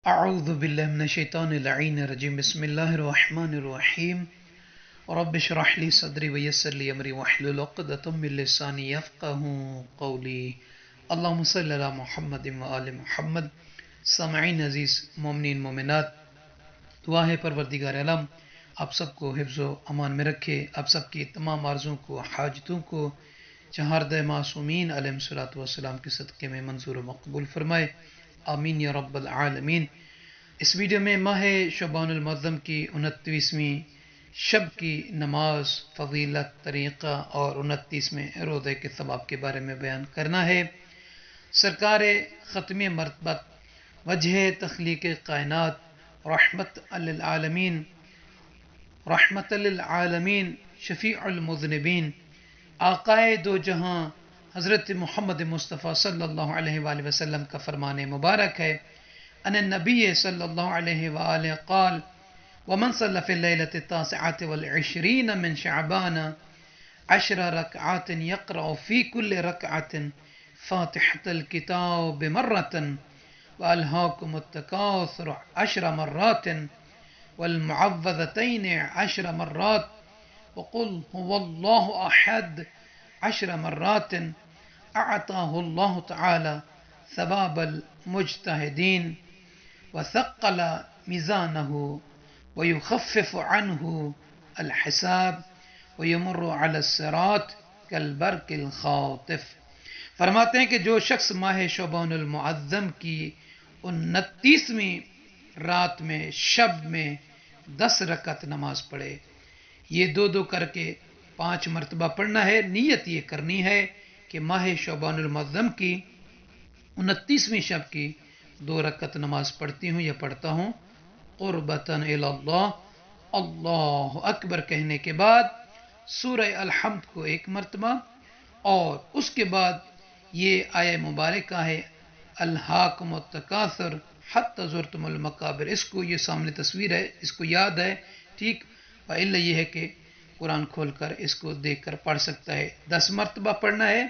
أعوذ بالله من الشيطان اللعين الرجيم بسم الله الرحمن الرحيم رب اشرح لي صدري ويسر لي أمري واحلل عقدة من لساني يفقهوا قولي اللهم صل على محمد وآل محمد. سامعین عزیز مومنین مومنات، دعا ہے پروردگار عالم آپ سب کو حفظ و امان میں رکھے، آپ سب کی تمام عرضوں کو حاجتوں کو چہاردہ معصومین علیہ الصلوۃ والسلام کے صدقے میں منظور و مقبول فرمائے، آمین یا رب العالمین۔ اس ویڈیو میں ماہ شعبان المعظم کی 29ویں شب کی نماز، فضیلت، طریقہ اور 29ویں روزے کے ثواب کے بارے میں بیان کرنا ہے۔ سرکار ختم مرتبت، وجہ تخلیق کائنات، رحمت للعالمین، شفیع المذنبین، آقائے دو جہاں حضرت محمد مصطفیٰ صلی اللہ علیہ وآلہ وسلم کا فرمان مبارک ہے، ان النبی صلی اللہ علیہ وآلہ قال ومن صلى في الليلة التاسعة والعشرين من شعبان 10 ركعات يقرأ في كل ركعة فاتحة الكتاب مرة وألهاكم التكاثر 10 مرات والمعوذتين 10 مرات وقل هو الله أحد 10 مرات أعطاه الله تعالى ثواب المجتهدين وثقل ميزانه ويخفف عنه الحساب ويمر على الصراط كالبرق الخاطف۔ فرماتے ہیں کہ جو شخص ماہ شعبان المعظم کی 29ویں رات میں شب میں 10 رکعت نماز پڑھے، یہ دو کر کے 5 مرتبہ پڑھنا ہے۔ نیت یہ کرنی ہے کہ ماہ شعبان المعظم کی 29ویں شب کی 2 رکعت نماز پڑھتی ہوں یا پڑھتا ہوں، قربتاً الی اللہ، اللہ اکبر کہنے کے بعد سورہ الحمد کو 1 مرتبہ، اور اس کے بعد یہ آیہ مبارکہ ہے الہاکم التکاثر حتی زرتم المقابر، اس کو یہ سامنے تصویر ہے، اس کو یاد ہے، ٹھیک، وإلا یہ ہے کہ قرآن کھول کر اس کو دیکھ کر پڑھ سکتا ہے۔ 10 مرتبہ پڑھنا ہے،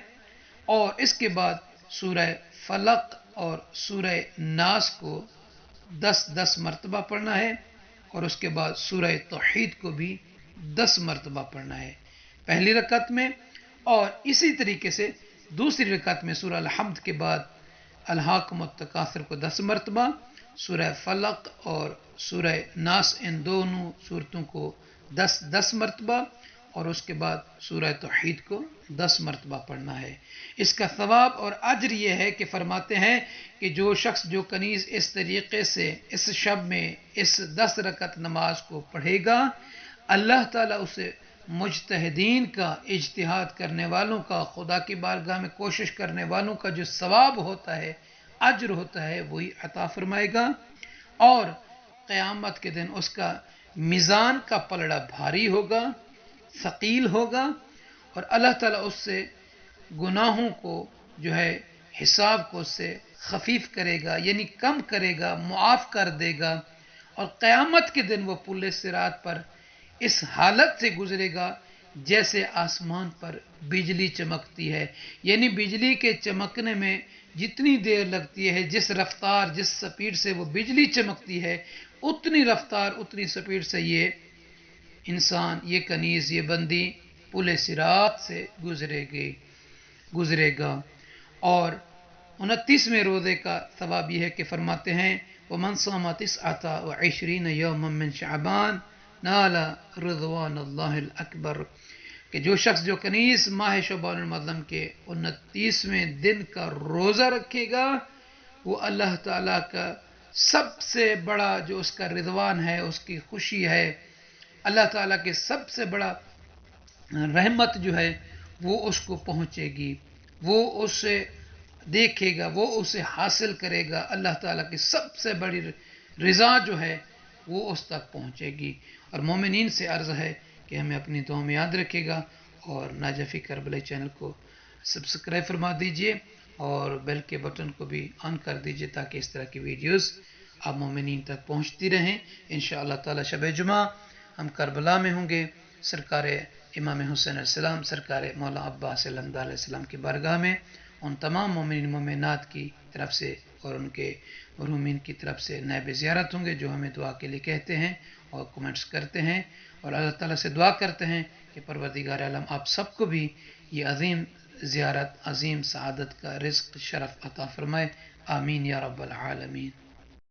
اور اس کے بعد سورہ فلق اور سورہ ناس کو 10 مرتبہ پڑھنا ہے، اور اس کے بعد سورہ توحید کو بھی 10 مرتبہ پڑھنا ہے پہلی رکعت میں، اور اسی طریقے سے دوسری رکعت میں سورہ الحمد کے بعد الہاکم التکاثر کو 10 مرتبہ، سورہ فلق اور سورہ ناس ان دونوں صورتوں کو 10 مرتبہ، اور اس کے بعد سورہ توحید کو 10 مرتبہ پڑھنا ہے۔ اس کا ثواب اور اجر یہ ہے کہ فرماتے ہیں کہ جو شخص جو کنیز اس طریقے سے اس شب میں اس 10 رکعت نماز کو پڑھے گا، اللہ تعالیٰ اسے مجتہدین کا، اجتہاد کرنے والوں کا، خدا کی بارگاہ میں کوشش کرنے والوں کا جو ثواب ہوتا ہے، اجر ہوتا ہے، وہی عطا فرمائے گا، اور قیامت کے دن اس کا میزان کا پلڑا بھاری ہوگا، ثقیل ہوگا، اور اللہ تعالیٰ اس سے گناہوں کو جو ہے حساب کو اس سے خفیف کرے گا، یعنی کم کرے گا، معاف کر دے گا، اور قیامت کے دن وہ پل صراط پر اس حالت سے گزرے گا جیسے آسمان پر بجلی چمکتی ہے، یعنی بجلی کے چمکنے میں جتنی دیر لگتی ہے، جس رفتار جس سپیڈ سے وہ بجلی چمکتی ہے، اتنی رفتار اتنی سپیڈ سے یہ انسان، یہ کنیز، یہ بندی پل صراط سے گزرے گا۔ اور 29ویں روزے کا ثواب یہ ہے کہ فرماتے ہیں وَمَنْ صَامَ 29 يَوْمًا مِّن شَعْبَانَ نَالَ رِضْوَانَ اللَّهِ الْأَكْبَرَ، کہ جو شخص جو کنیز ماہ شعبان المعظم کے 29ویں دن کا روزہ رکھے گا، وہ اللہ تعالیٰ کا سب سے بڑا جو اس کا رضوان ہے، اس کی خوشی ہے، اللہ تعالیٰ کے سب سے بڑا رحمت جو ہے وہ اس کو پہنچے گی، وہ اسے دیکھے گا، وہ اسے حاصل کرے گا، اللہ تعالیٰ کی سب سے بڑی رضا جو ہے وہ اس تک پہنچے گی۔ اور مومنین سے عرض ہے کہ ہمیں اپنی دعاؤں میں یاد رکھے گا، اور ناجفی کربلا چینل کو سبسکرائب فرما دیجئے، اور بیل کے بٹن کو بھی آن کر دیجئے تاکہ اس طرح کی ویڈیوز آپ مومنین تک پہنچتی رہیں۔ انشاءاللہ تعالی شب جمعہ ہم کربلا میں ہوں گے، سرکار امام حسین علیہ السلام، سرکار مولا عباس علیہ السلام کی بارگاہ میں، ان تمام مومنین مومنات کی طرف سے اور ان کے مرحومین کی طرف سے نائب زیارت ہوں گے جو ہمیں دعا کے لیے کہتے ہیں اور کمنٹس کرتے ہیں، اور اللہ تعالیٰ سے دعا کرتے ہیں کہ پروردگار عالم آپ سب کو بھی یہ عظیم زیارت، عظیم سعادت کا رزق شرف عطا فرمائے، آمین یا رب العالمین.